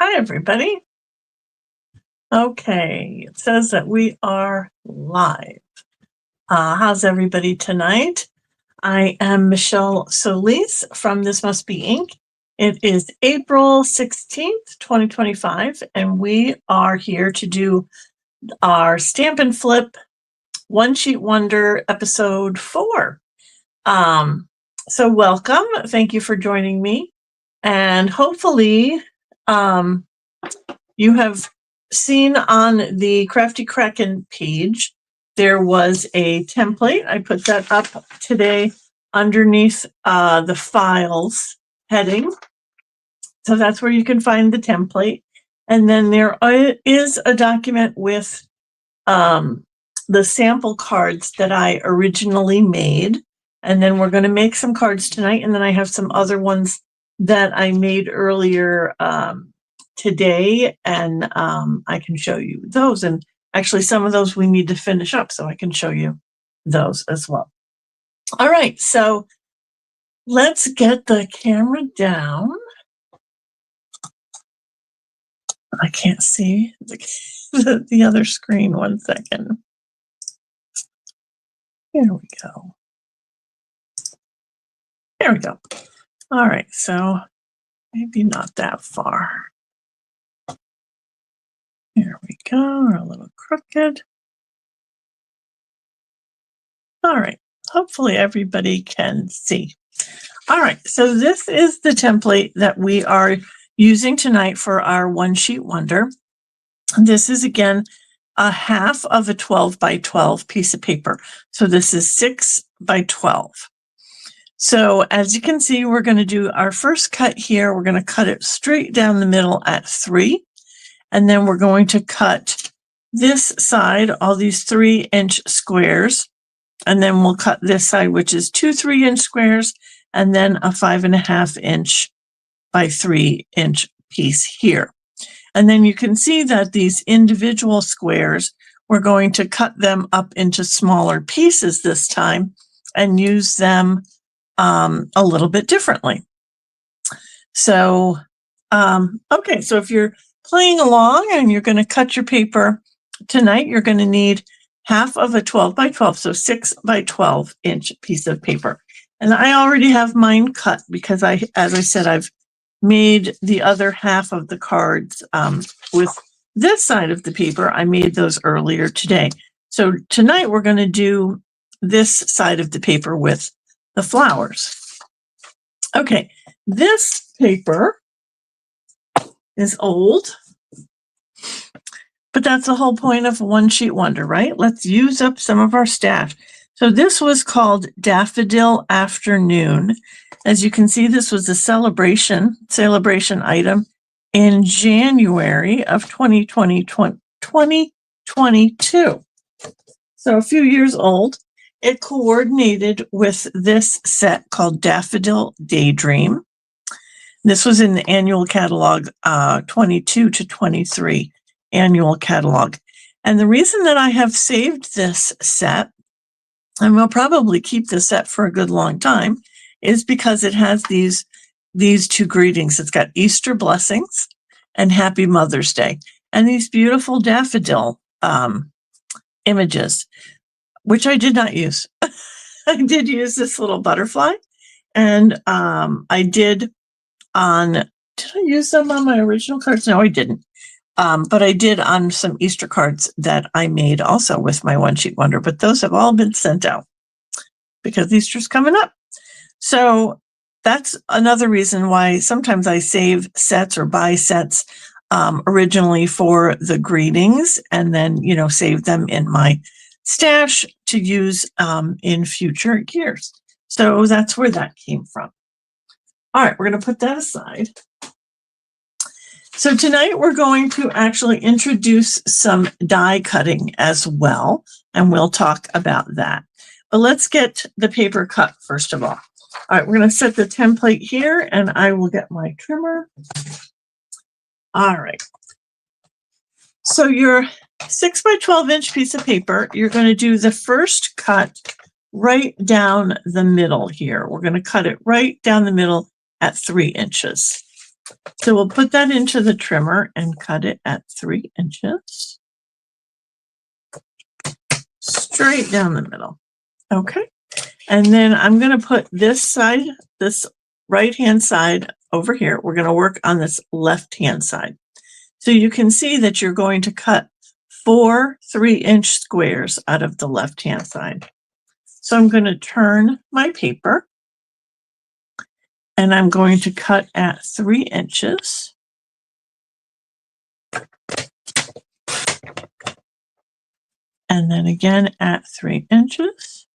Hi, everybody. Okay, it says that we are live. How's everybody tonight? I am Michelle Solis from This Must Be Ink. It is April 16th, 2025, and we are here to do our Stampin' Flip One Sheet Wonder episode 4. So welcome. Thank you for joining me. And hopefully, you have seen on the Crafty Kraken page, there was a template. I put that up today underneath the files heading. So that's where you can find the template. And then there is a document with the sample cards that I originally made. And then we're going to make some cards tonight. And then I have some other ones that I made earlier today, and I can show you those. And actually, some of those we need to finish up, so I can show you those as well. All right, so let's get the camera down. I can't see the other screen. 1 second. Here we go. There we go. All right, so maybe not that far. Here we go. We're a little crooked. All right. Hopefully everybody can see. All right. So this is the template that we are using tonight for our One Sheet Wonder. This is, again, a half of a 12 by 12 piece of paper. So this is 6 by 12. So as you can see, we're going to do our first cut here. We're going to cut it straight down the middle at 3. And then we're going to cut this side, all these 3-inch squares. And then we'll cut this side, which is 2 3-inch squares, and then a 5.5-inch by 3-inch piece here. And then you can see that these individual squares, we're going to cut them up into smaller pieces this time and use them a little bit differently. So, okay, so if you're playing along and you're going to cut your paper tonight, you're going to need half of a 12 by 12, so 6 by 12 inch piece of paper. And I already have mine cut because as I said, I've made the other half of the cards with this side of the paper. I made those earlier today. So tonight we're going to do this side of the paper with the flowers. Okay, this paper is old, but that's the whole point of One Sheet Wonder, right? Let's use up some of our stash. So this was called Daffodil Afternoon. As you can see, this was a celebration item in January of 2022. So a few years old. It coordinated with this set called Daffodil Daydream. This was in the annual catalog 22 to 23 annual catalog. And the reason that I have saved this set, and we'll probably keep this set for a good long time, is because it has these 2 greetings. It's got Easter blessings and Happy Mother's Day, and these beautiful daffodil images, which I did not use. I did use this little butterfly, and did I use them on my original cards? No, I didn't. But I did on some Easter cards that I made also with my One Sheet Wonder, but those have all been sent out because Easter's coming up. So that's another reason why sometimes I save sets or buy sets originally for the greetings, and then, save them in my stash to use in future years. So that's where that came from. All right, we're going to put that aside. So tonight we're going to actually introduce some die cutting as well, and we'll talk about that. But let's get the paper cut first of all. All right, we're going to set the template here, and I will get my trimmer. All right. So your 6 by 12 inch piece of paper, you're going to do the first cut right down the middle here. We're going to cut it right down the middle at 3 inches. So we'll put that into the trimmer and cut it at 3 inches. Straight down the middle. Okay. And then I'm going to put this side, this right-hand side over here. We're going to work on this left-hand side. So you can see that you're going to cut 4 3-inch squares out of the left-hand side. So I'm going to turn my paper and I'm going to cut at 3 inches. And then again at 3 inches.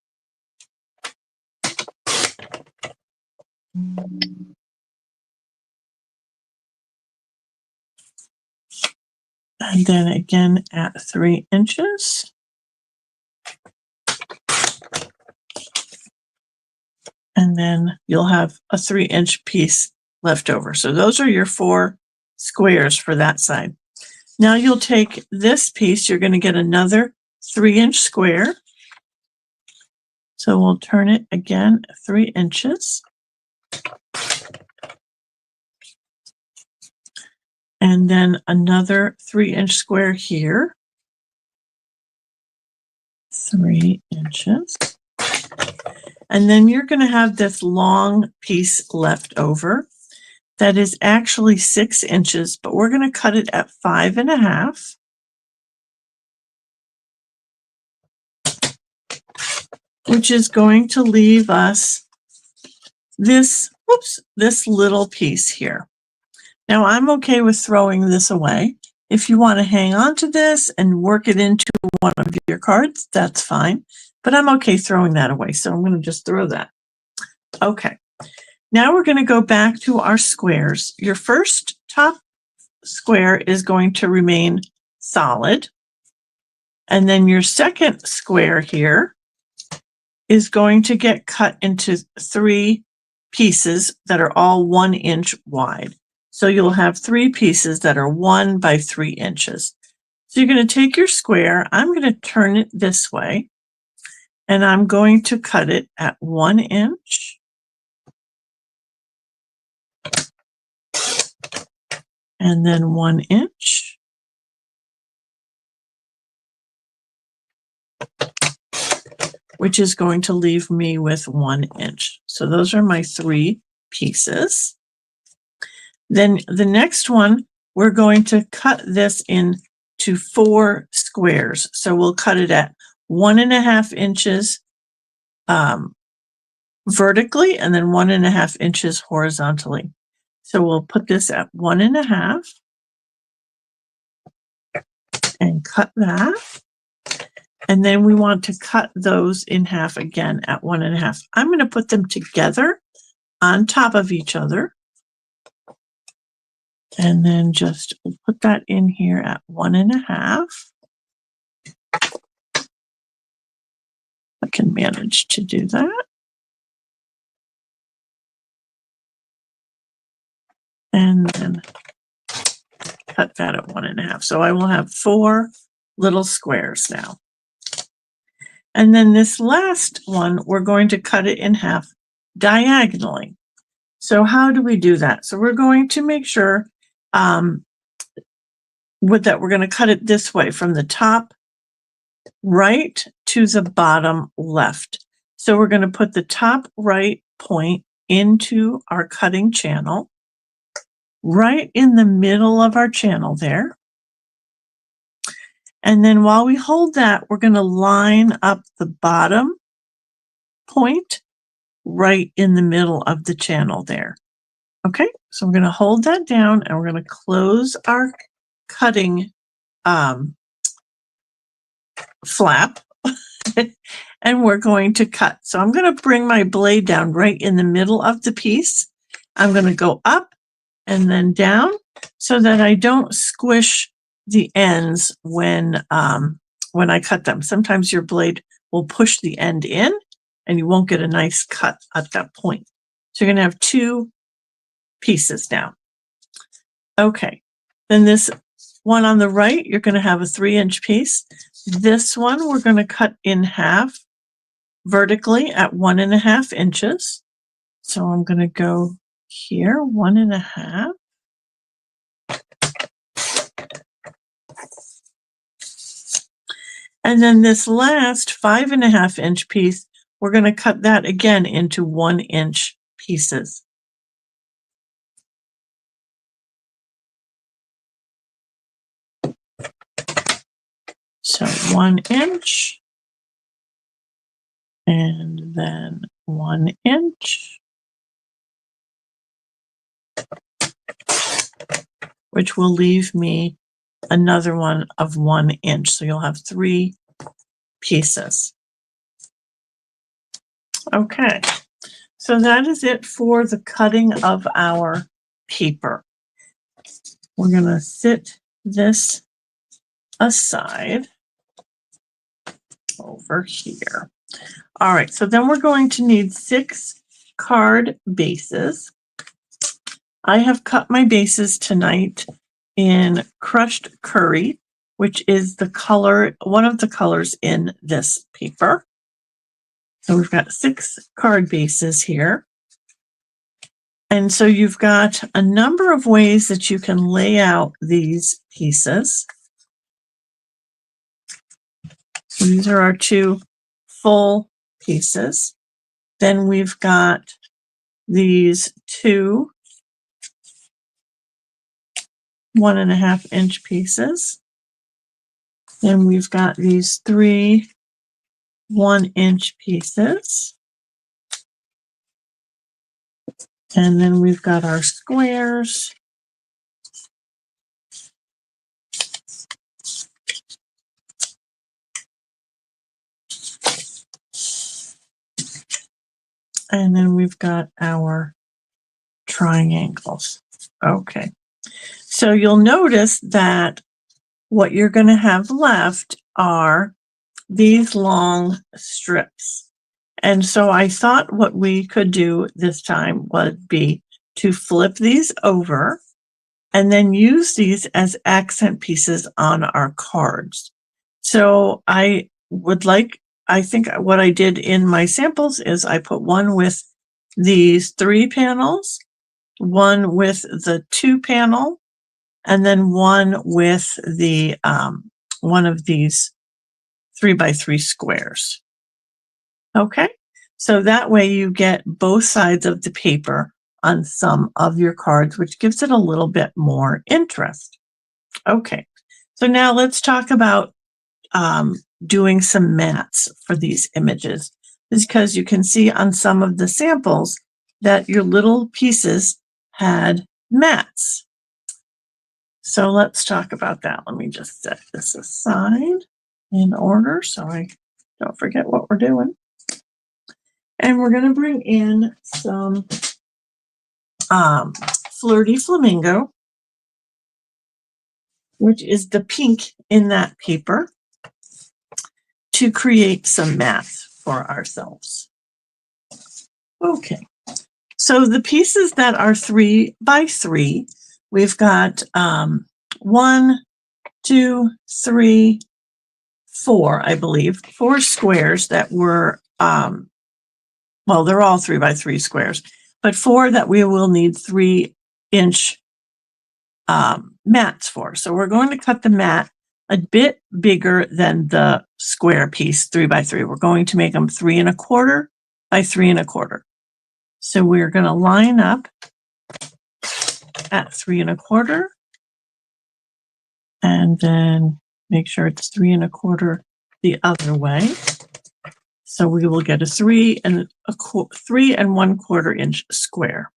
And then again at 3 inches. And then you'll have a 3-inch piece left over. So those are your 4 squares for that side. Now you'll take this piece, you're going to get another 3-inch square. So we'll turn it again 3 inches. And then another 3-inch square here. 3 inches. And then you're going to have this long piece left over that is actually 6 inches, but we're going to cut it at 5.5. Which is going to leave us this, this little piece here. Now I'm okay with throwing this away. If you want to hang on to this and work it into one of your cards, that's fine. But I'm okay throwing that away, so I'm going to just throw that. Okay. Now we're going to go back to our squares. Your first top square is going to remain solid. And then your second square here is going to get cut into 3 pieces that are all 1 inch wide. So you'll have 3 pieces that are 1 by 3 inches. So you're going to take your square, I'm going to turn it this way, and I'm going to cut it at 1 inch. And then 1 inch. Which is going to leave me with 1 inch. So those are my 3 pieces. Then the next one, we're going to cut this into 4 squares. So we'll cut it at 1.5 inches vertically and then 1.5 inches horizontally. So we'll put this at 1.5 and cut that. And then we want to cut those in half again at 1.5. I'm going to put them together on top of each other. And then just put that in here at 1.5. I can manage to do that. And then cut that at 1.5. So I will have 4 little squares now. And then this last one, we're going to cut it in half diagonally. So how do we do that? So we're going to make sure that we're going to cut it this way from the top right to the bottom left. So we're going to put the top right point into our cutting channel, right in the middle of our channel there. And then while we hold that, we're going to line up the bottom point right in the middle of the channel there. Okay, so we're going to hold that down and we're going to close our cutting flap and we're going to cut. So I'm going to bring my blade down right in the middle of the piece. I'm going to go up and then down so that I don't squish the ends when I cut them. Sometimes your blade will push the end in and you won't get a nice cut at that point. So you're going to have 2 pieces now. Okay, then this one on the right, you're going to have a 3-inch piece. This one we're going to cut in half vertically at 1.5 inches. So I'm going to go here, 1.5. And then this last 5.5 inch piece, we're going to cut that again into 1 inch pieces. So 1 inch, and then 1 inch, which will leave me another one of 1 inch. So you'll have 3 pieces. Okay, so that is it for the cutting of our paper. We're going to sit this aside over here. All right, so then we're going to need 6 card bases. I have cut my bases tonight in crushed curry, which is the color, one of the colors in this paper. So we've got 6 card bases here. And so you've got a number of ways that you can lay out these pieces. So these are our 2 full pieces. Then we've got these 2 1.5 inch pieces. Then we've got these 3 1 inch pieces. And then we've got our squares. And then we've got our triangles. Okay. So you'll notice that what you're going to have left are these long strips. And so I thought what we could do this time would be to flip these over and then use these as accent pieces on our cards. So I think what I did in my samples is I put one with these 3 panels, one with the 2 panel, and then one with the one of these 3x3 squares. Okay, so that way you get both sides of the paper on some of your cards, which gives it a little bit more interest. Okay, so now let's talk about doing some mats for these images, because you can see on some of the samples that your little pieces had mats. So let's talk about that. Let me just set this aside in order so I don't forget what we're doing. And we're going to bring in some Flirty Flamingo, which is the pink in that paper, to create some mats for ourselves. Okay, so the pieces that are 3x3, we've got 1, 2, 3, 4, I believe, 4 squares that were, well, they're all 3x3 squares, but 4 that we will need 3 inch mats for. So we're going to cut the mat a bit bigger than the square piece 3x3. We're going to make them 3 1/4 by 3 1/4. So we're going to line up at 3 1/4 and then make sure it's 3 1/4 the other way. So we will get a 3 1/4 inch square.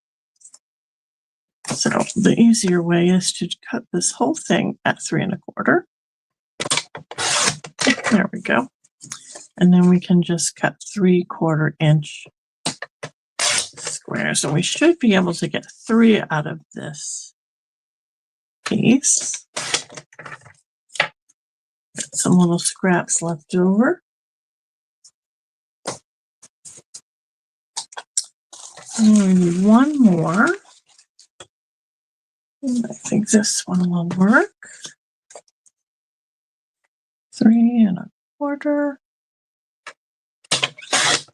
So the easier way is to cut this whole thing at 3 1/4. There we go. And then we can just cut 3/4 inch squares. So we should be able to get 3 out of this piece. Got some little scraps left over. And we need one more. And I think this one will work. 3 1/4.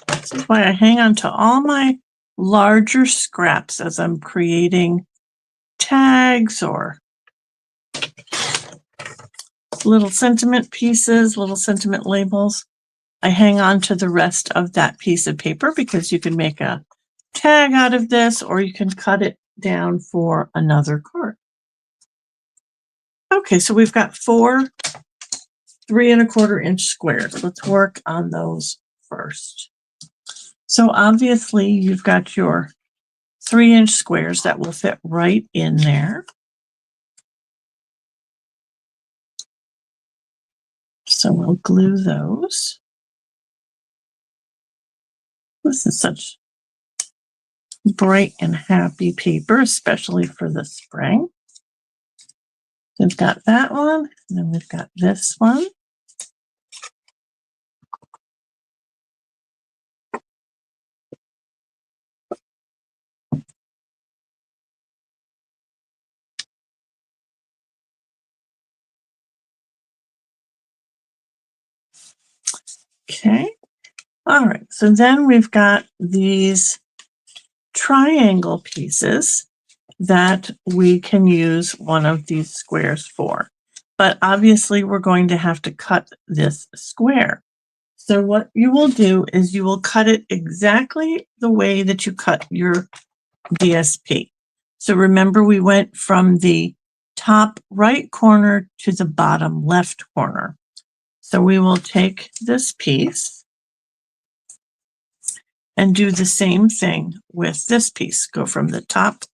This is why I hang on to all my larger scraps as I'm creating tags or little sentiment pieces, little sentiment labels. I hang on to the rest of that piece of paper because you can make a tag out of this, or you can cut it down for another card. Okay, so we've got 4 3¼ inch squares. Let's work on those first. So obviously you've got your 3-inch squares that will fit right in there. So we'll glue those. This is such bright and happy paper, especially for the spring. We've got that one, and then we've got this one. Okay. All right. So then we've got these triangle pieces that we can use one of these squares for. But obviously we're going to have to cut this square. So what you will do is you will cut it exactly the way that you cut your DSP. So remember, we went from the top right corner to the bottom left corner. So we will take this piece and do the same thing with this piece. Go from the top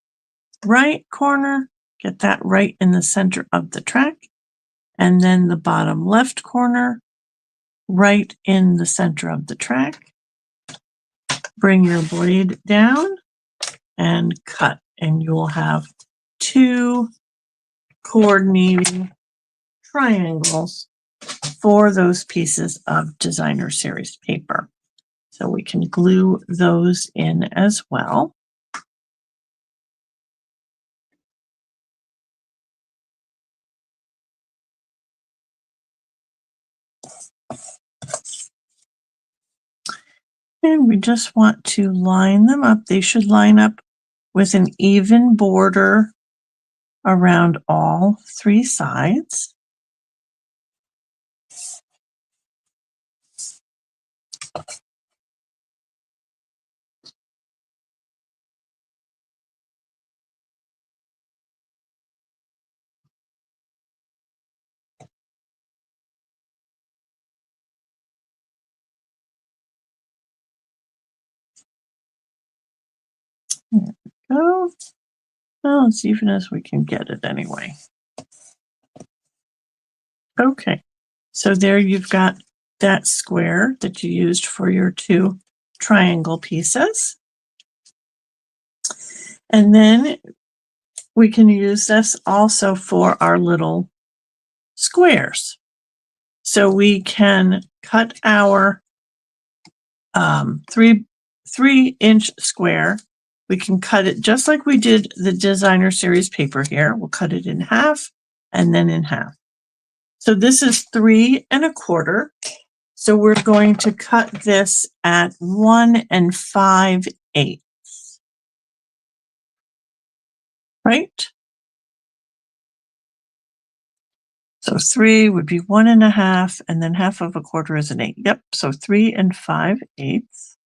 right corner, get that right in the center of the track, and then the bottom left corner, right in the center of the track. Bring your blade down and cut, and you'll have 2 coordinating triangles for those pieces of designer series paper. So we can glue those in as well. And we just want to line them up. They should line up with an even border around all 3 sides. There we go. Well, it's even as we can get it anyway. Okay, so there you've got that square that you used for your 2 triangle pieces. And then we can use this also for our little squares. So we can cut our 3-inch square. We can cut it just like we did the designer series paper here. We'll cut it in half and then in half. So this is 3¼ So we're going to cut this at 1 5/8. Right? So 3 would be 1 1/2, and then 1/2 is an 8. Yep. So 3 5/8.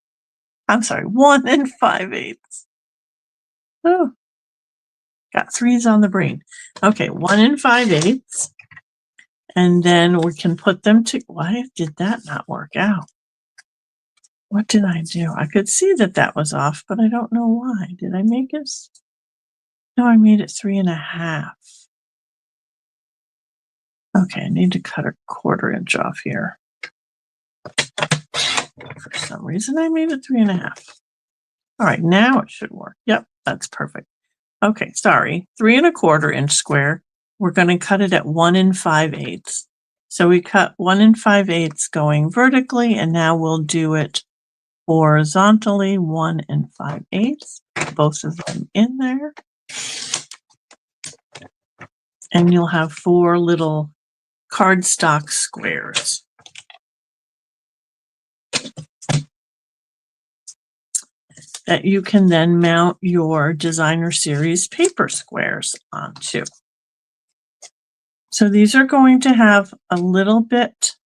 I'm sorry, 1 5/8. Oh, got 3s on the brain. Okay, 1 5/8. And then we can put them to, why did that not work out? What did I do? I could see that that was off, but I don't know why. Did I make it? No, I made it 3 1/2. Okay, I need to cut 1/4 inch off here. For some reason, I made it 3 1/2. All right, now it should work. Yep, that's perfect. Okay, sorry, 3 1/4 inch square. We're going to cut it at 1 5/8. So we cut 1 5/8 going vertically, and now we'll do it horizontally, 1 5/8. Both of them in there. And you'll have 4 little cardstock squares. That you can then mount your designer series paper squares onto. So these are going to have a little bit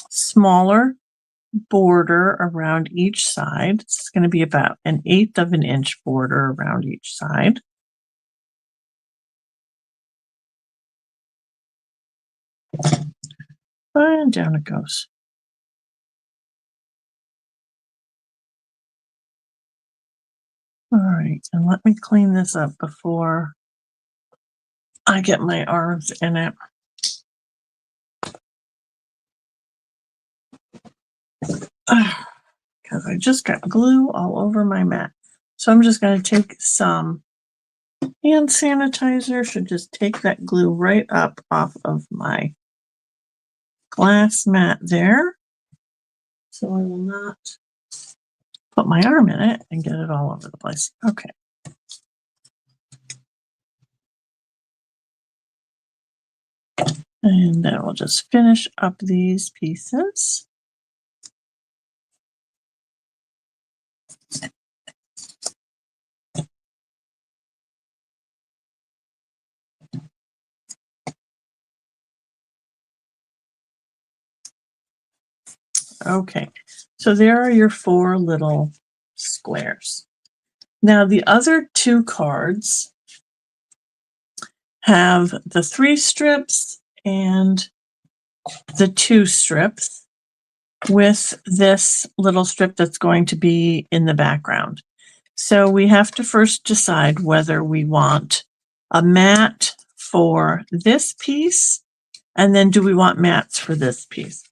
smaller border around each side. It's going to be about 1/8 of an inch border around each side. And down it goes. All right, and let me clean this up before I get my arms in it. Because I just got glue all over my mat. So I'm just going to take some hand sanitizer. Should just take that glue right up off of my glass mat there. So I will not put my arm in it and get it all over the place. Okay. And then we'll just finish up these pieces. Okay, so there are your 4 little squares. Now the other 2 cards have the 3 strips and the 2 strips with this little strip that's going to be in the background. So we have to first decide whether we want a mat for this piece, and then do we want mats for this piece?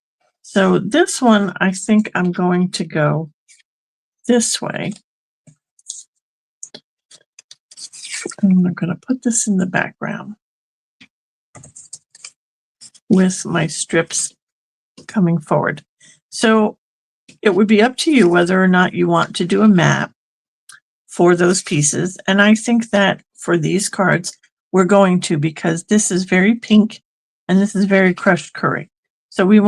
So this one, I think I'm going to go this way. I'm going to put this in the background with my strips coming forward. So it would be up to you whether or not you want to do a mat for those pieces. And I think that for these cards, we're going to, because this is very pink and this is very crushed curry. So I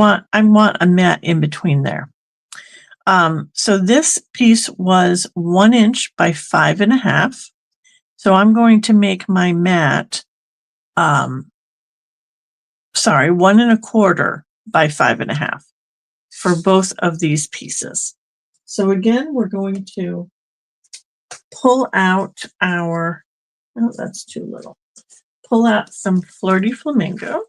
want a mat in between there. So this piece was 1 inch by 5.5. So I'm going to make my mat, 1 1/4 by 5.5 for both of these pieces. So again, we're going to pull out our, oh, that's too little. Pull out some Flirty Flamingo.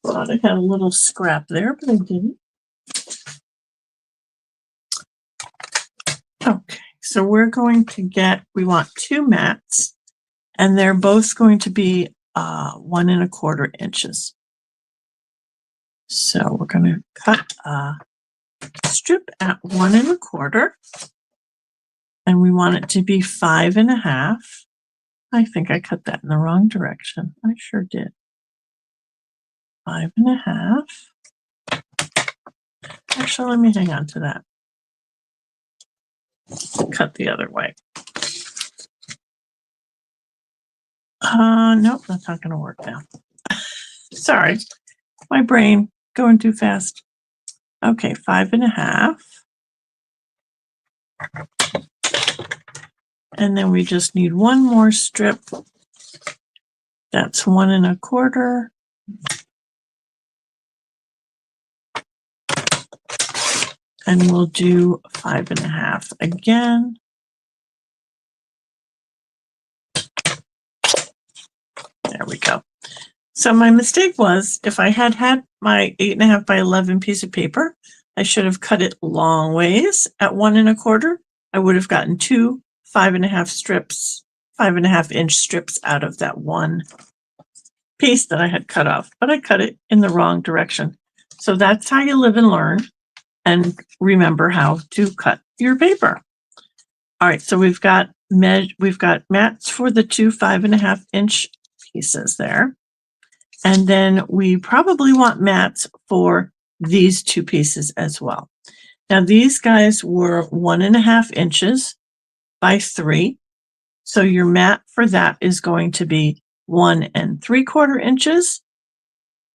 Thought I had a little scrap there, but I didn't. Okay, so we're going to we want 2 mats, and they're both going to be 1 1/4 inches. So we're going to cut a strip at 1 1/4, and we want it to be 5.5. I think I cut that in the wrong direction. I sure did. 5.5. Actually, let me hang on to that. Cut the other way. Nope, that's not going to work now. Sorry, my brain going too fast. Okay, 5.5. And then we just need 1 more strip. That's 1 1/4. And we'll do 5.5 again. There we go. So my mistake was, if I had my 8.5 by 11 piece of paper, I should have cut it long ways at 1 1/4. I would have gotten 2 5.5 strips, 5.5 inch strips out of that one piece that I had cut off, but I cut it in the wrong direction. So that's how you live and learn, and remember how to cut your paper. All right, so we've got mats for the 2 5.5 inch pieces there. And then we probably want mats for these 2 pieces as well. Now these guys were 1.5 inches by 3. So your mat for that is going to be 1 3/4 inches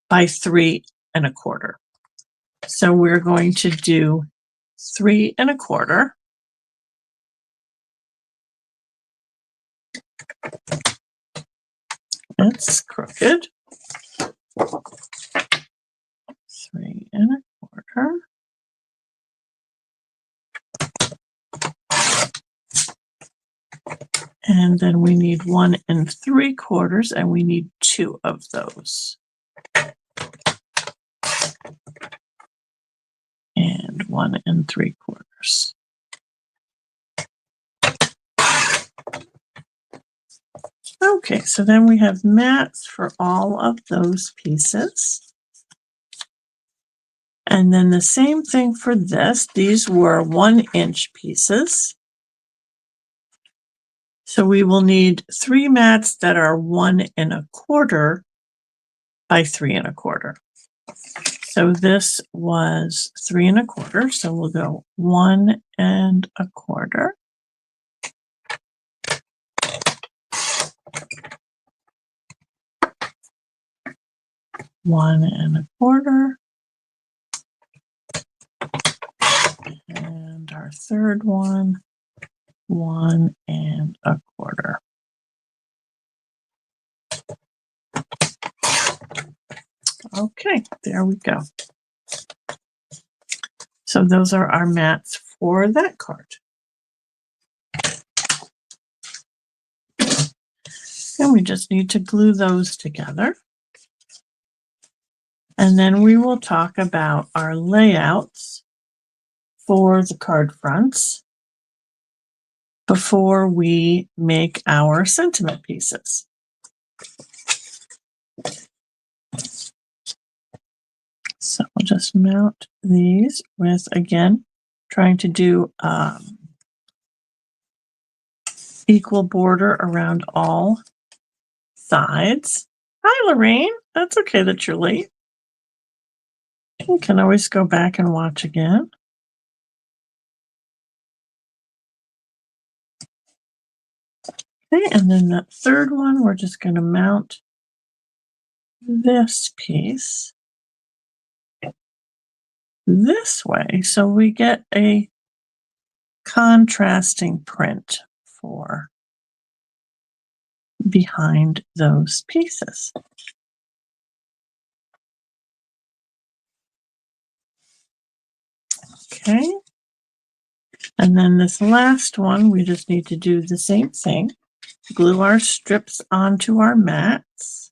by 3 1/4. So we're going to do 3 1/4. It's crooked. 3 1/4. And then we need 1 3/4, and we need 2 of those. And 1 3/4. Okay, so then we have mats for all of those pieces. And then the same thing for this. These were 1-inch pieces. So we will need 3 mats that are 1 1/4 by 3 1/4. So this was 3 1/4. So we'll go 1 1/4. One 1/4. And our third one, 1 1/4. Okay, there we go. So those are our mats for that card. And we just need to glue those together. And then we will talk about our layouts for the card fronts before we make our sentiment pieces. So we'll just mount these with, again, trying to do equal border around all sides. Hi, Lorraine. That's okay that you're late. You can always go back and watch again. Okay, and then that third one, we're just going to mount this piece this way, so we get a contrasting print for behind those pieces. Okay, and then this last one, we just need to do the same thing. Glue our strips onto our mats.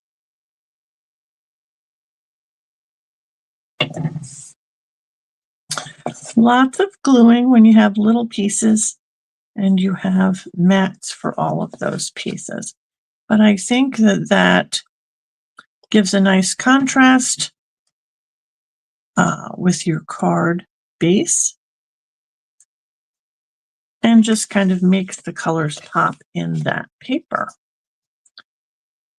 Lots of gluing when you have little pieces and you have mats for all of those pieces. But I think that that gives a nice contrast with your card base and just kind of makes the colors pop in that paper.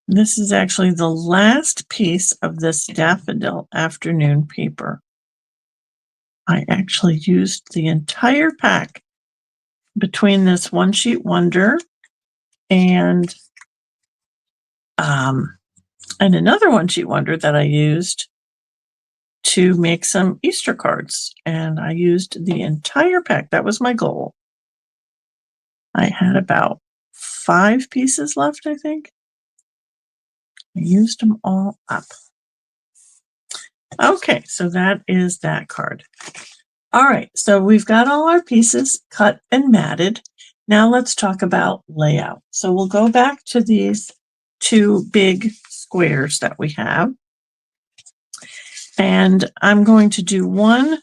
This is actually the last piece of this Daffodil Afternoon paper. I actually used the entire pack between this One Sheet Wonder and another One Sheet Wonder that I used to make some Easter cards. And I used the entire pack. That was my goal. I had about 5 pieces left, I think. I used them all up. Okay, so that is that card. All right, so we've got all our pieces cut and matted. Now let's talk about layout. So we'll go back to these 2 big squares that we have. And I'm going to do one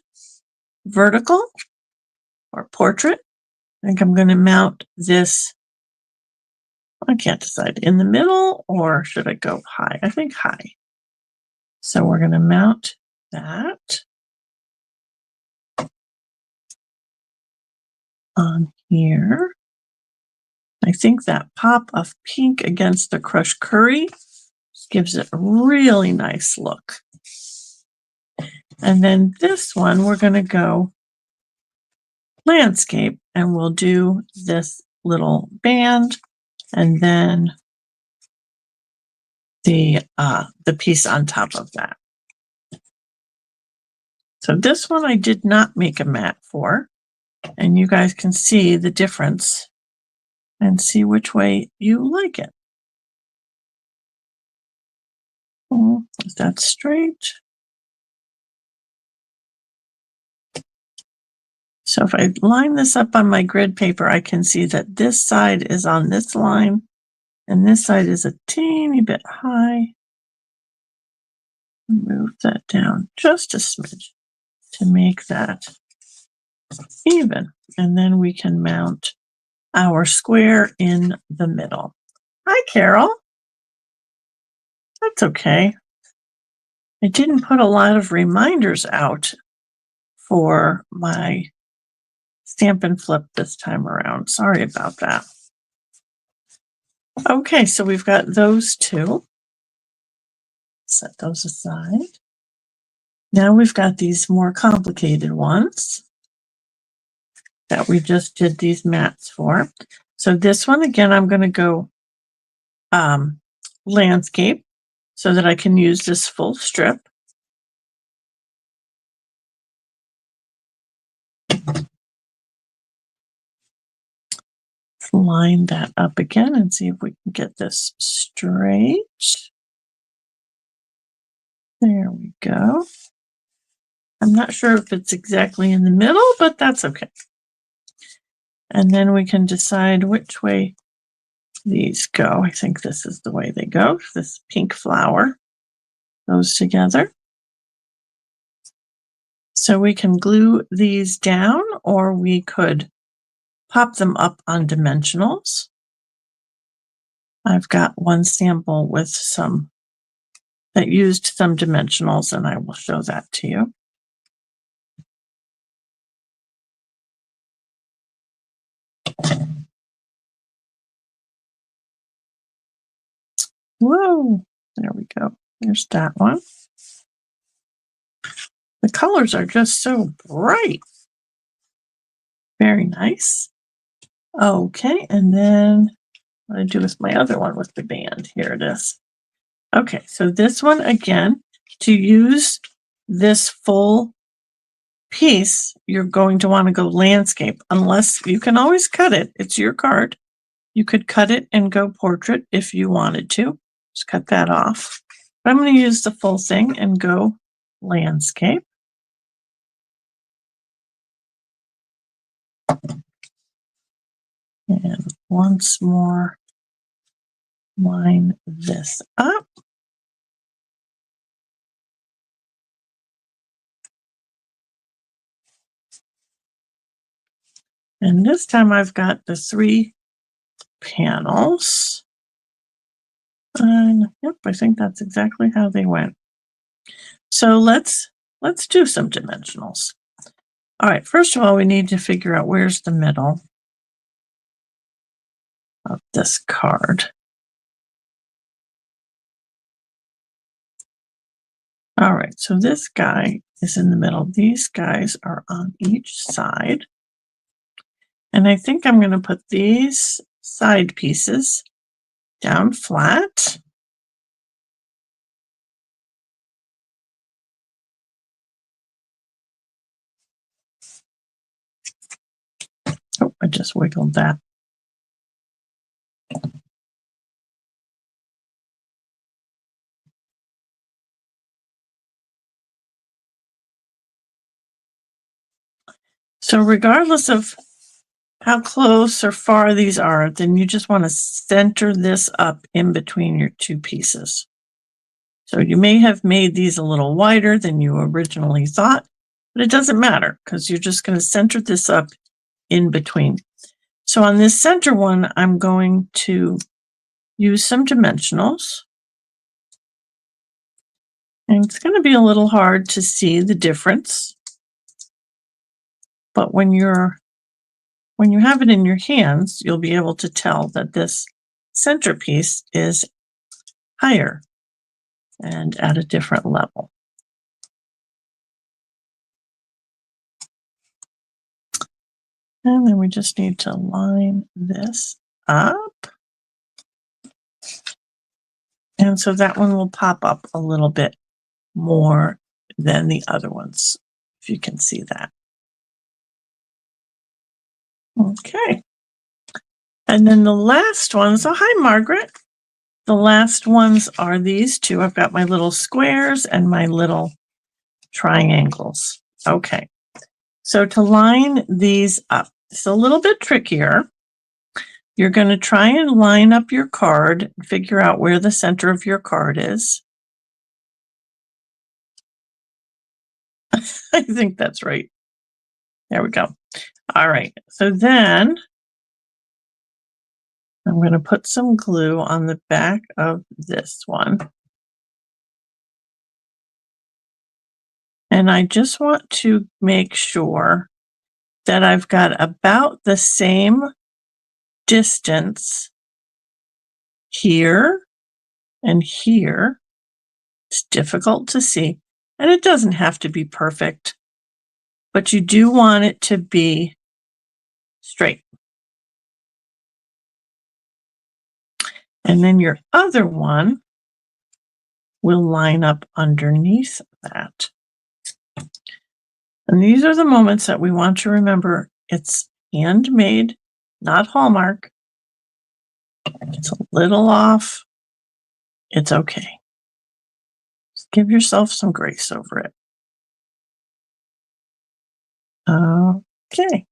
vertical or portrait. I think I'm going to mount this. I can't decide, in the middle or should I go high? I think high. So we're going to mount that on here. I think that pop of pink against the crushed curry gives it a really nice look. And then this one, we're going to go landscape, and we'll do this little band and then the piece on top of that. So this one I did not make a mat for, and you guys can see the difference and see which way you like it. Is that straight? So if I line this up on my grid paper, I can see that this side is on this line and this side is a teeny bit high. Move that down just a smidge to make that even. And then we can mount our square in the middle. Hi, Carol. That's okay. I didn't put a lot of reminders out for my Stampin' Flip this time around. Sorry about that. Okay, so we've got those two. Set those aside. Now we've got these more complicated ones that we just did these mats for. So this one, again, I'm going to go landscape so that I can use this full strip. Let's line that up again and see if we can get this straight. There we go. I'm not sure if it's exactly in the middle, but that's okay. And then we can decide which way these go. I think this is the way they go. This pink flower goes together. So we can glue these down, or we could pop them up on dimensionals. I've got one sample with some that used some dimensionals, and I will show that to you. Whoa, there we go. There's that one. The colors are just so bright. Very nice. Okay, and then what I do with my other one with the band. Here it is. Okay, so this one again, to use this full piece, you're going to want to go landscape, unless you can always cut it. It's your card. You could cut it and go portrait if you wanted to. Just cut that off. But I'm going to use the full thing and go landscape. And once more, line this up. And this time I've got the 3 panels. And yep, I think that's exactly how they went. So let's do some dimensionals. All right, first of all, we need to figure out where's the middle of this card. All right, so this guy is in the middle. These guys are on each side. And I think I'm going to put these side pieces down flat. Oh, I just wiggled that. So regardless of how close or far these are, then you just want to center this up in between your 2 pieces. So you may have made these a little wider than you originally thought, but it doesn't matter because you're just going to center this up in between. So on this center one, I'm going to use some dimensionals. And it's going to be a little hard to see the difference. But when you have it in your hands, you'll be able to tell that this centerpiece is higher and at a different level. And then we just need to line this up. And so that one will pop up a little bit more than the other ones, if you can see that. Okay. And then the last ones, so hi, Margaret. The last ones are these two. I've got my little squares and my little triangles. Okay, so to line these up, it's a little bit trickier. You're going to try and line up your card, figure out where the center of your card is. I think that's right. There we go. All right, so then I'm going to put some glue on the back of this one. And I just want to make sure that I've got about the same distance here and here. It's difficult to see, and it doesn't have to be perfect, but you do want it to be straight. And then your other one will line up underneath that. And these are the moments that we want to remember. It's handmade, not Hallmark. It's a little off. It's okay. Just give yourself some grace over it. Okay.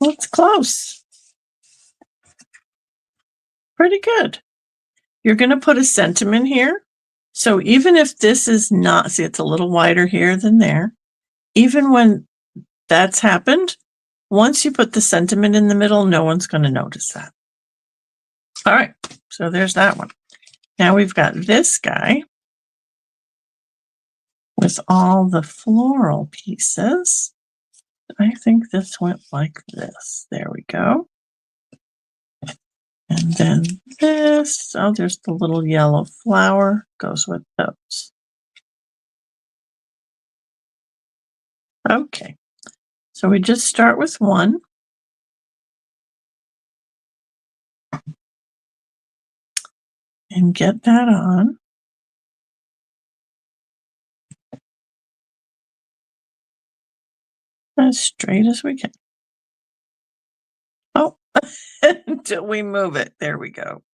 That's close. Pretty good. You're going to put a sentiment here. So even if this is not, see, it's a little wider here than there. Even when that's happened, once you put the sentiment in the middle, no one's going to notice that. All right, so there's that one. Now we've got this guy with all the floral pieces. I think this went like this. There we go. And then this, oh, there's the little yellow flower, goes with those. Okay, so we just start with one. And get that on. As straight as we can. Oh, until we move it. There we go.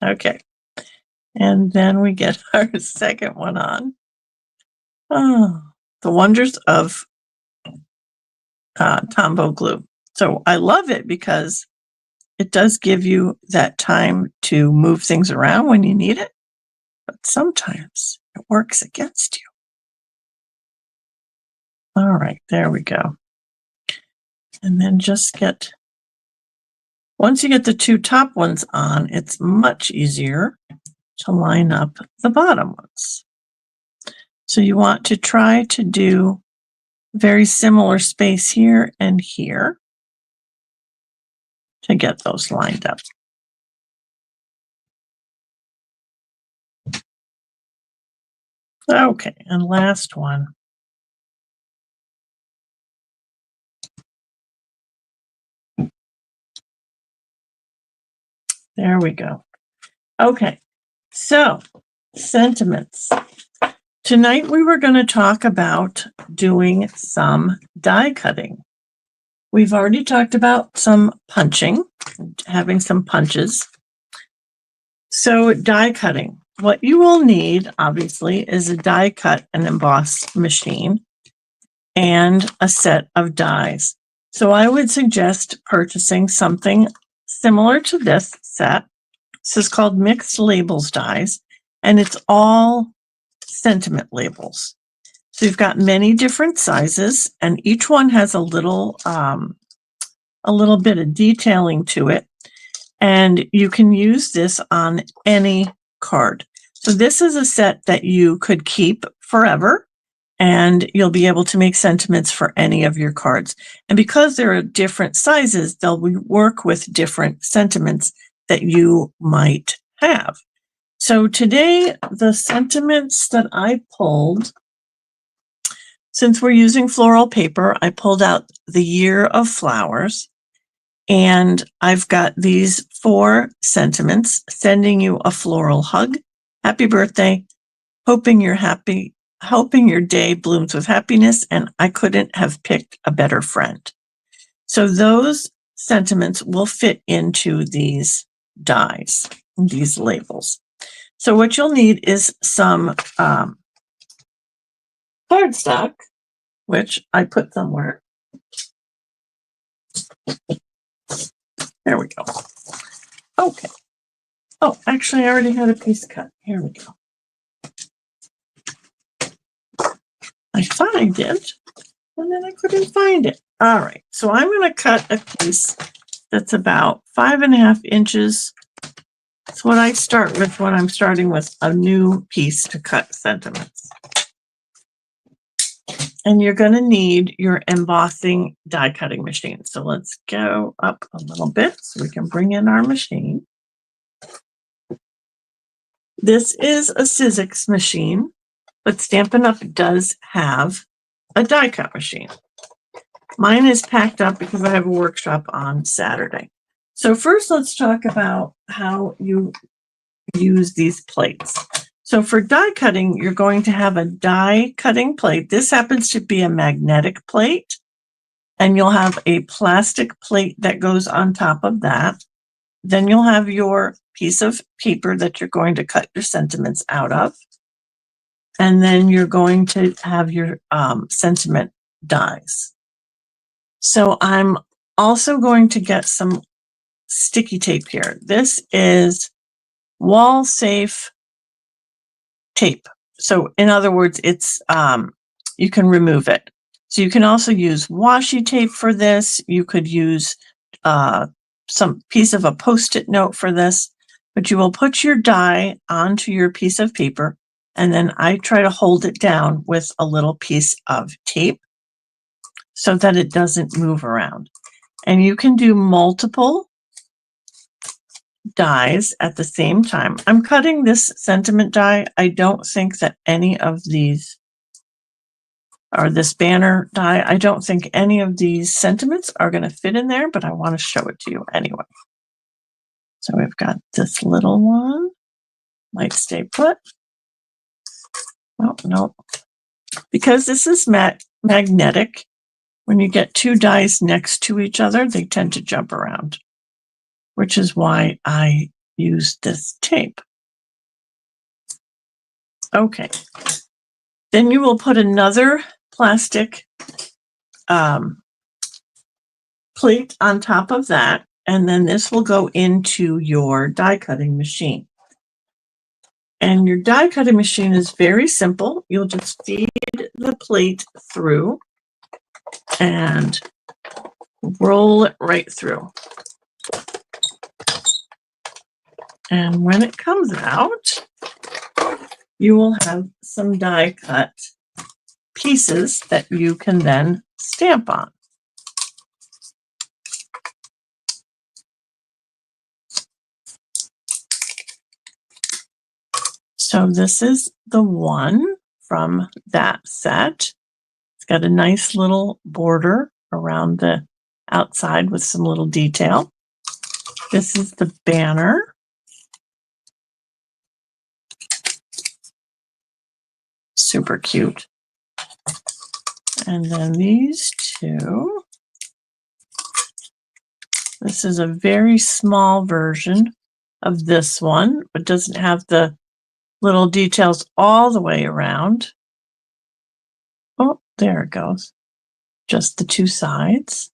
Okay. And then we get our second one on. Oh, the wonders of Tombow glue. So I love it because it does give you that time to move things around when you need it, but sometimes it works against you. All right, there we go. And then just once you get the two top ones on, it's much easier to line up the bottom ones. So you want to try to do very similar space here and here to get those lined up. Okay, and last one. There we go. Okay, so sentiments. Tonight we were going to talk about doing some die cutting. We've already talked about some punching, having some punches. So die cutting. What you will need, obviously, is a die cut and emboss machine and a set of dies. So I would suggest purchasing something similar to this set. This is called Mixed Labels Dies, and it's all sentiment labels. So you've got many different sizes, and each one has a little bit of detailing to it, and you can use this on any card. So this is a set that you could keep forever, and you'll be able to make sentiments for any of your cards. And because there are different sizes, they'll work with different sentiments that you might have. So today, the sentiments that I pulled, since we're using floral paper, I pulled out the Year of Flowers, and I've got these 4 sentiments: sending you a floral hug, happy birthday, hoping you're happy hoping your day blooms with happiness, and I couldn't have picked a better friend. So those sentiments will fit into these dies, these labels. So what you'll need is some cardstock, which I put somewhere. There we go. Okay. Oh, actually, I already had a piece cut. Here we go. I thought I did, and then I couldn't find it. All right, so I'm going to cut a piece that's about 5.5 inches. That's what I start with when I'm starting with a new piece to cut sentiments. And you're going to need your embossing die cutting machine. So let's go up a little bit so we can bring in our machine. This is a Sizzix machine, but Stampin' Up! Does have a die cut machine. Mine is packed up because I have a workshop on Saturday. So first, let's talk about how you use these plates. So for die cutting, you're going to have a die cutting plate. This happens to be a magnetic plate, and you'll have a plastic plate that goes on top of that. Then you'll have your piece of paper that you're going to cut your sentiments out of. And then you're going to have your sentiment dies. So I'm also going to get some sticky tape here. This is wall safe tape. So in other words, it's you can remove it. So you can also use washi tape for this. You could use some piece of a Post-it note for this, but you will put your die onto your piece of paper, and then I try to hold it down with a little piece of tape so that it doesn't move around. And you can do multiple dies at the same time. I'm cutting this sentiment die. I don't think that any of these, or this banner die, I don't think any of these sentiments are going to fit in there, but I want to show it to you anyway. So we've got this little one, might stay put. Oh, no. Because this is magnetic, when you get two dies next to each other, they tend to jump around, which is why I use this tape. Okay. Then you will put another plastic plate on top of that, and then this will go into your die cutting machine. And your die cutting machine is very simple. You'll just feed the plate through and roll it right through. And when it comes out, you will have some die cut pieces that you can then stamp on. So this is the one from that set. It's got a nice little border around the outside with some little detail. This is the banner. Super cute. And then these two. This is a very small version of this one, but doesn't have the little details all the way around. Oh, there it goes. Just the two sides.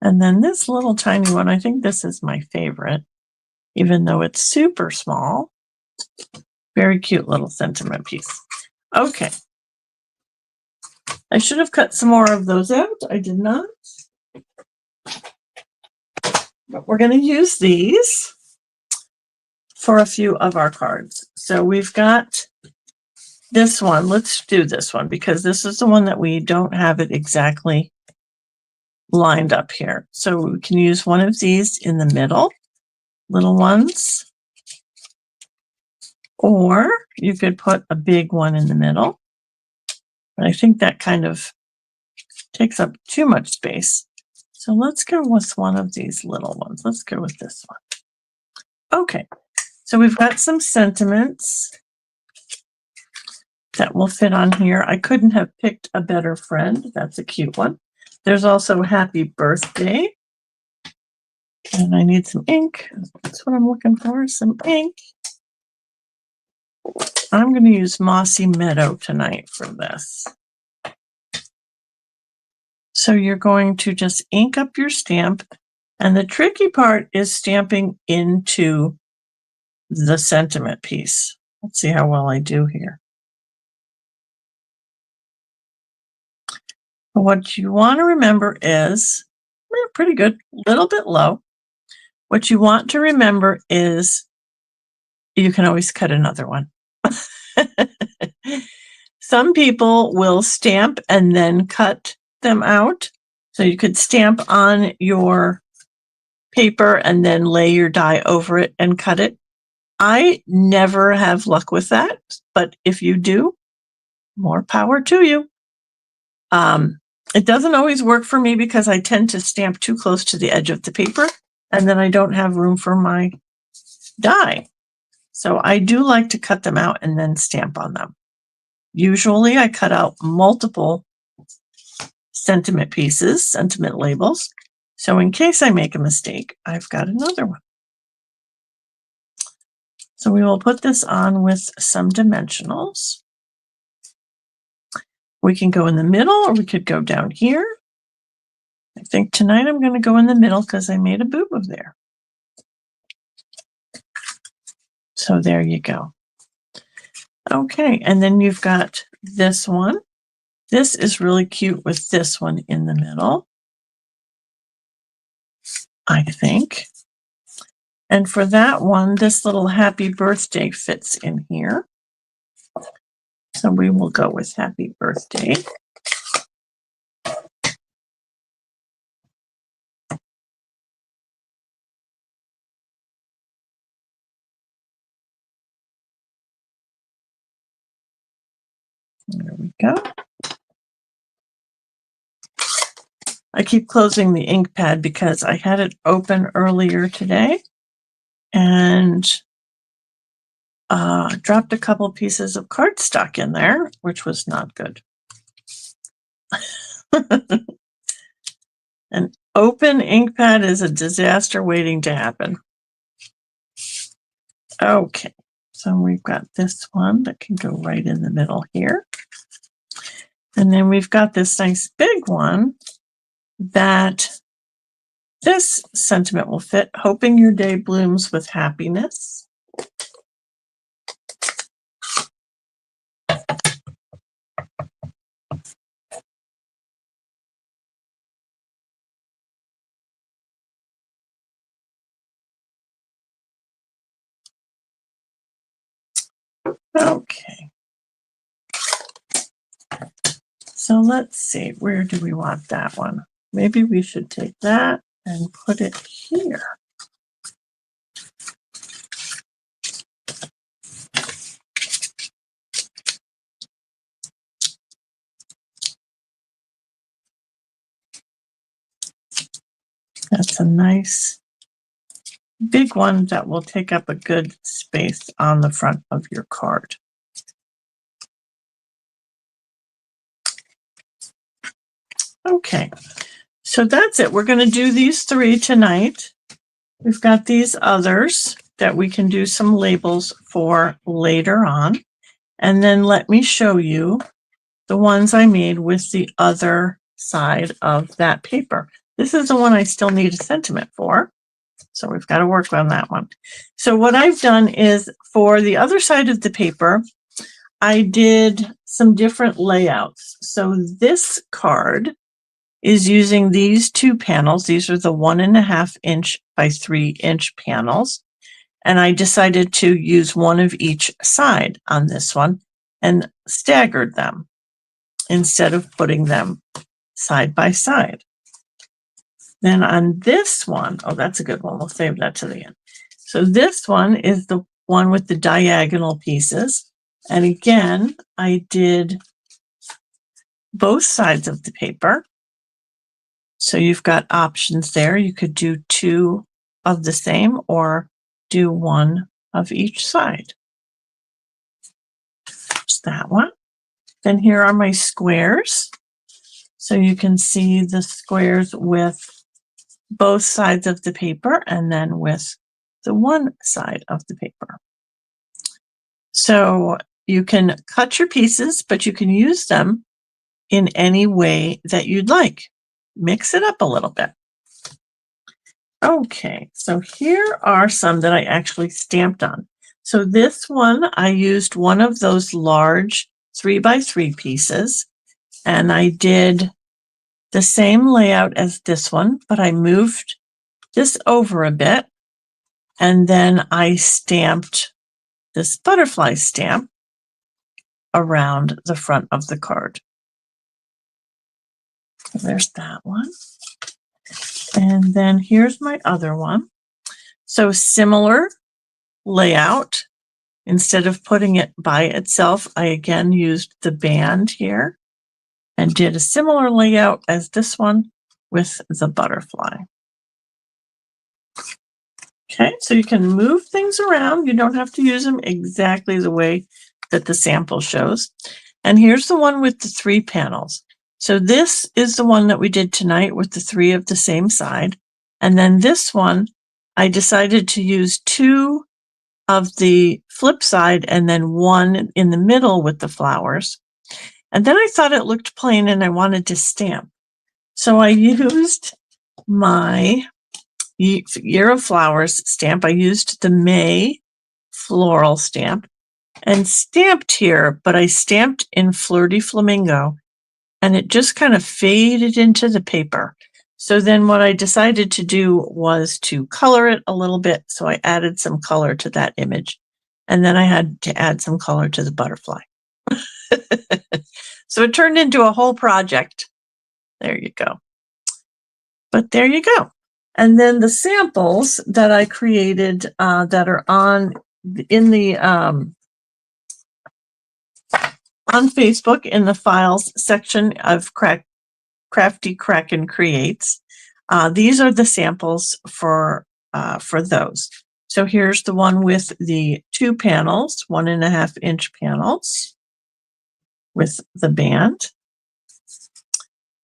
And then this little tiny one, I think this is my favorite, even though it's super small. Very cute little sentiment piece. Okay. I should have cut some more of those out. I did not. But we're going to use these for a few of our cards. So we've got this one. Let's do this one because this is the one that we don't have it exactly lined up here. So we can use one of these in the middle, little ones, or you could put a big one in the middle. But I think that kind of takes up too much space. So let's go with one of these little ones. Let's go with this one. Okay, so we've got some sentiments. that will fit on here. I couldn't have picked a better friend. That's a cute one. There's also Happy Birthday. And I need some ink. That's what I'm looking for, some ink. I'm going to use Mossy Meadow tonight for this. So you're going to just ink up your stamp. And the tricky part is stamping into the sentiment piece. Let's see how well I do here. What you want to remember is, pretty good, a little bit low. What you want to remember is you can always cut another one. Some people will stamp and then cut them out. So you could stamp on your paper and then lay your die over it and cut it. I never have luck with that, but if you do, more power to you. It doesn't always work for me because I tend to stamp too close to the edge of the paper and then I don't have room for my die. So I do like to cut them out and then stamp on them. Usually I cut out multiple sentiment pieces, sentiment labels. So in case I make a mistake, I've got another one. So we will put this on with some dimensionals. We can go in the middle or we could go down here. I think tonight I'm going to go in the middle because I made a boo-boo there. So there you go. Okay, and then you've got this one. This is really cute with this one in the middle, I think. And for that one, this little Happy Birthday fits in here. So we will go with Happy Birthday. There we go. I keep closing the ink pad because I had it open earlier today and dropped a couple pieces of cardstock in there, which was not good. An open ink pad is a disaster waiting to happen. Okay, so we've got this one that can go right in the middle here. And then we've got this nice big one that this sentiment will fit. Hoping your day blooms with happiness. Okay. So let's see, where do we want that one? Maybe we should take that and put it here. That's a nice big one that will take up a good space on the front of your card. Okay, so that's it. We're going to do these three tonight. We've got these others that we can do some labels for later on. And then let me show you the ones I made with the other side of that paper. This is the one I still need a sentiment for. So we've got to work on that one. So what I've done is for the other side of the paper, I did some different layouts. So this card is using these two panels. These are the 1.5 inch by 3 inch panels. And I decided to use one of each side on this one and staggered them instead of putting them side by side. Then on this one, oh, that's a good one. We'll save that to the end. So this one is the one with the diagonal pieces. And again, I did both sides of the paper. So you've got options there. You could do 2 of the same or do 1 of each side. There's that one. Then here are my squares. So you can see the squares with both sides of the paper and then with the one side of the paper. So you can cut your pieces, but you can use them in any way that you'd like. Mix it up a little bit. Okay, so here are some that I actually stamped on. So this one, I used one of those large 3x3 pieces, and I did the same layout as this one, but I moved this over a bit, and then I stamped this butterfly stamp around the front of the card. So there's that one. And then here's my other one. So similar layout. Instead of putting it by itself, I again used the band here and did a similar layout as this one with the butterfly. Okay, so you can move things around. You don't have to use them exactly the way that the sample shows. And here's the one with the 3 panels. So this is the one that we did tonight with the 3 of the same side. And then this one, I decided to use 2 of the flip side and then 1 in the middle with the flowers. And then I thought it looked plain and I wanted to stamp. So I used my Year of Flowers stamp. I used the May floral stamp and stamped here, but I stamped in Flirty Flamingo and it just kind of faded into the paper. So then what I decided to do was to color it a little bit. So I added some color to that image. And then I had to add some color to the butterfly. So it turned into a whole project. There you go. But there you go. And then the samples that I created that are on Facebook in the files section of Crafty Kraken Creates. These are the samples for those. So here's the one with the 2 panels, 1.5 inch panels with the band,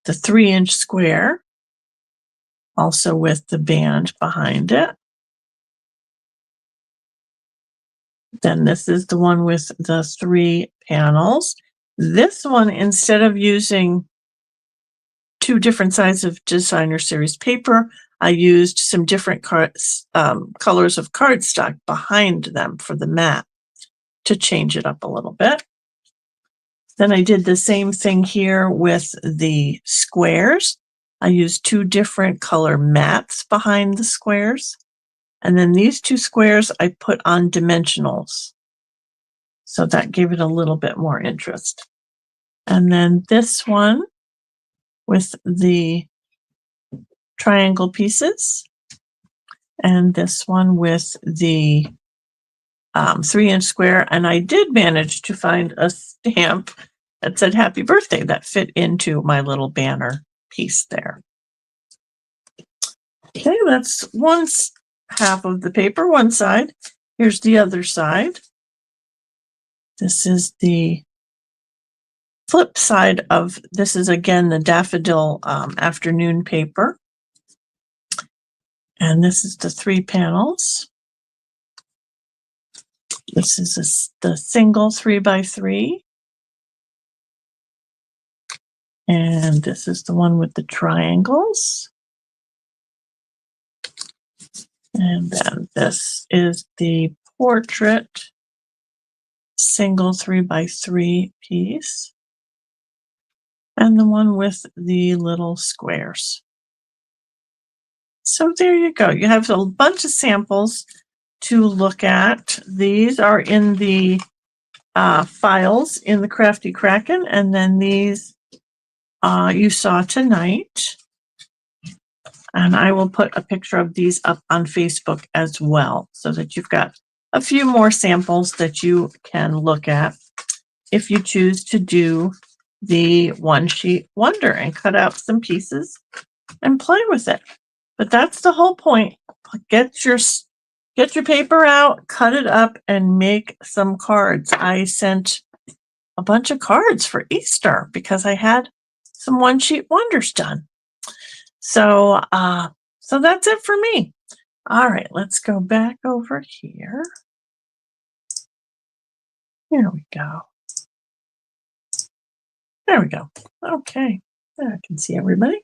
the 3 inch square, also with the band behind it. Then this is the one with the 3 panels. This one, instead of using 2 different sides of Designer Series paper, I used some different colors of cardstock behind them for the mat to change it up a little bit. Then I did the same thing here with the squares. I used 2 different color mats behind the squares. And then these 2 squares I put on dimensionals. So that gave it a little bit more interest. And then this one with the triangle pieces. And this one with the 3 inch square. And I did manage to find a stamp that said happy birthday that fit into my little banner piece there. Okay, that's one half of the paper, one side. Here's the other side. This is the flip side of, this is again the daffodil afternoon paper. And this is the 3 panels. This is the single 3x3. And this is the one with the triangles. And then this is the portrait single 3x3 piece. And the one with the little squares. So there you go. You have a bunch of samples to look at. These are in the files in the Crafty Kraken, and then these you saw tonight. And I will put a picture of these up on Facebook as well, so that you've got a few more samples that you can look at if you choose to do the One Sheet Wonder and cut out some pieces and play with it. But that's the whole point. Get your paper out, cut it up, and make some cards. I sent a bunch of cards for Easter because I had some one sheet wonders done. So, so that's it for me. All right, let's go back over here. There we go. There we go. Okay, I can see everybody.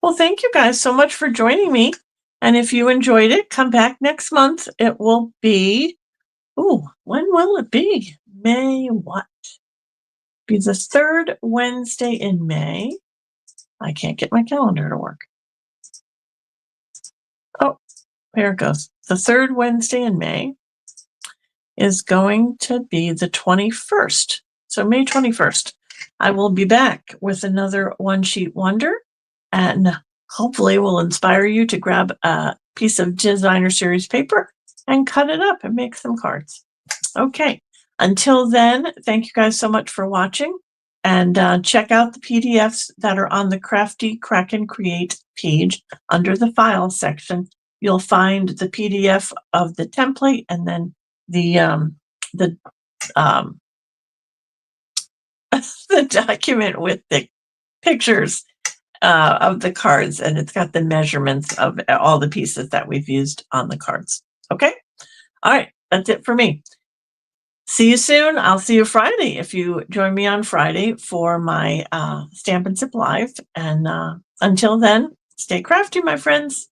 Well, thank you guys so much for joining me. And if you enjoyed it, come back next month. It will be, when will it be? May what? Be the third Wednesday in May. I can't get my calendar to work. Oh, there it goes. The third Wednesday in May is going to be the 21st. So May 21st, I will be back with another one sheet wonder, and hopefully will inspire you to grab a piece of designer series paper and cut it up and make some cards. Okay, until then, thank you guys so much for watching, and check out the PDFs that are on the Crafty Kraken Create page under the Files section. You'll find the PDF of the template and then the the document with the pictures of the cards, and it's got the measurements of all the pieces that we've used on the cards. Okay, all right, that's it for me. See you soon. I'll see you Friday if you join me on Friday for my Stampin' Sip Live. And until then, stay crafty, my friends.